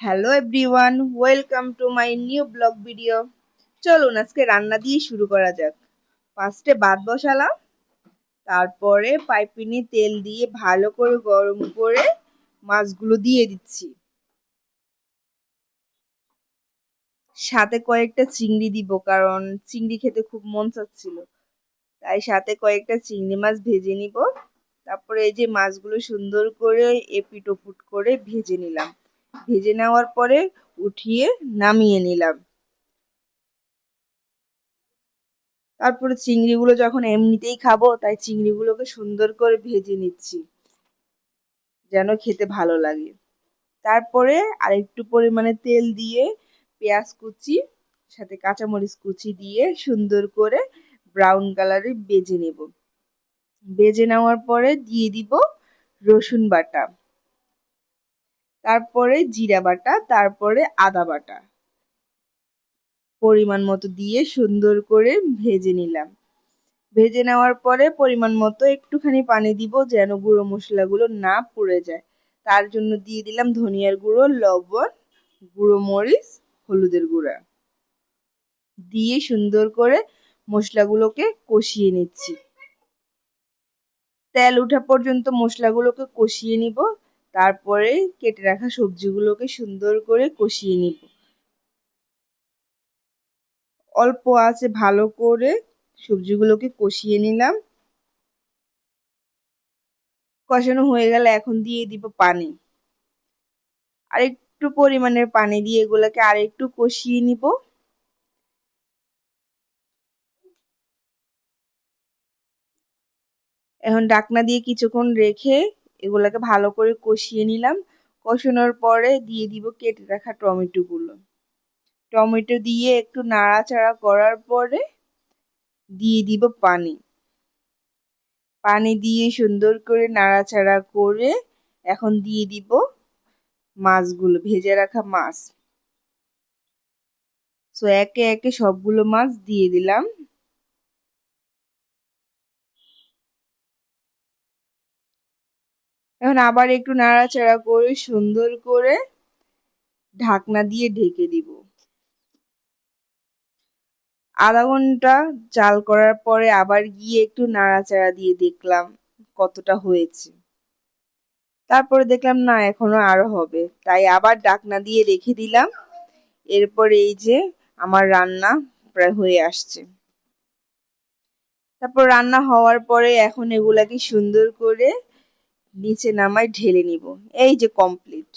Hello everyone, welcome to my new blog video. চলুন আজকে রান্না দিয়ে শুরু করা যাক। ফার্স্টে ভাত বসালাম, তারপরে পাইপিনে তেল দিয়ে ভালো করে গরম করে মাছগুলো দিয়ে দিচ্ছি। সাথে কয়েকটা চিংড়ি দিব, কারণ চিংড়ি খেতে খুব মন চাচ্ছিল, তাই সাথে কয়েকটা চিংড়ি মাছ ভেজে নিব। তারপরে এই যে মাছগুলো সুন্দর করে এপিট ওপিট করে ভেজে নিলাম। ভেজে নেওয়ার পরে উঠিয়ে নামিয়ে নিলাম। তারপরে চিংড়িগুলো যখন এমনিতেই খাবো, তাই চিংড়িগুলোকে সুন্দর করে ভেজে নিচ্ছি যেন খেতে ভালো লাগে। তারপরে আরেকটু পরিমাণে তেল দিয়ে পেঁয়াজ কুচি সাথে কাঁচামরিচ কুচি দিয়ে সুন্দর করে ব্রাউন কালারে ভেজে নেব। ভেজে নেওয়ার পরে দিয়ে দিব রসুন বাটা, তারপরে জিরা বাটা, তারপরে আদা বাটা পরিমাণ মতো দিয়ে সুন্দর করে ভেজে নিলাম। ভেজে নেওয়ার পরে পরিমাণ মতো একটুখানি পানি দিব যেন গুঁড়ো মশলাগুলো না পুড়ে যায়। তার জন্য দিয়ে দিলাম ধনিয়ার গুঁড়ো, লবণ, গুঁড়ো মরিচ, হলুদের গুঁড়া দিয়ে সুন্দর করে মশলাগুলোকে কষিয়ে নিচ্ছি। তেল ওঠা পর্যন্ত মশলাগুলোকে কষিয়ে নিব। তারপরে কেটে রাখা সবজিগুলোকে সুন্দর করে কষিয়ে নিব। অল্প আঁচে ভালো করে সবজিগুলোকে কষিয়ে নিলাম। কষানো হয়ে গেলে এখন দিয়ে দিব পানি। আরেকটু পরিমাণের পানি দিয়ে এগুলোকে আরেকটু কষিয়ে নিব। এখন ঢাকনা দিয়ে কিছুক্ষণ রেখে এগুলোকে ভালো করে কষিয়ে নিলাম। কষানোর পরে দিয়ে দিব কেটে রাখা টমেটোগুলো। টমেটো দিয়ে একটু নাড়াচাড়া করার পরে দিয়ে দিব পানি। পানি দিয়ে সুন্দর করে নাড়াচাড়া করে এখন দিয়ে দিব মাছগুলো, ভেজে রাখা মাছ। সো একে একে সবগুলো মাছ দিয়ে দিলাম। এখন আবার একটু নাড়াচাড়া করে সুন্দর করে ঢাকনা দিয়ে ঢেকে দিব। আধা ঘন্টা জাল করার পরে আবার গিয়ে একটু নাড়াচাড়া দিয়ে দেখলাম কতটা হয়েছে। তারপরে দেখলাম না, এখনো আরো হবে, তাই আবার ঢাকনা দিয়ে রেখে দিলাম। এরপরে এই যে আমার রান্না প্রায় হয়ে আসছে। তারপর রান্না হওয়ার পরে এখন এগুলাকে সুন্দর করে নিচে নামাই ঢেলে নিব। এই যে কমপ্লিট।